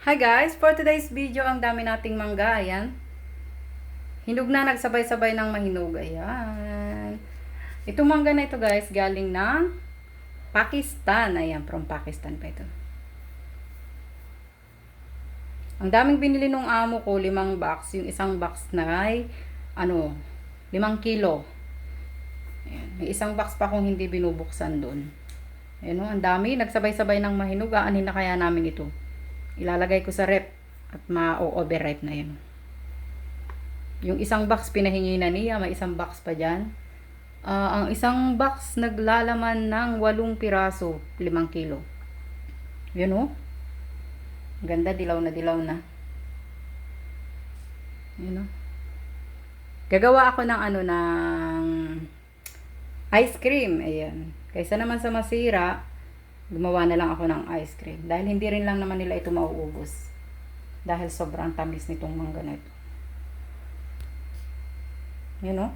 Hi guys! For today's video, ang dami nating mangga. Ayan. Hinog na, nagsabay-sabay ng mahinog. Ayan. Itong mangga na ito guys, galing ng Pakistan. Ayan, from Pakistan pa ito. Ang daming binili nung amo ko, 5 box. Yung isang box na ay, 5 kilo. Ayan. May isang box pa kung hindi binubuksan doon. Ayan o, ang dami. Nagsabay-sabay ng mahinog. Aanin na kaya namin ito. Ilalagay ko sa rep at ma-overripe na yun. Yung isang box pinahingi na niya, may isang box pa dyan. Ang isang box naglalaman ng 8 piraso, 5 kilo. Yun o. Ganda, dilaw na dilaw na. Yun o. Gagawa ako ng ng ice cream. Ayan. Kaysa naman sa masira, gumawa na lang ako ng ice cream. Dahil hindi rin lang naman nila ito mauubos. Dahil sobrang tamis nitong mangga na ito. You know?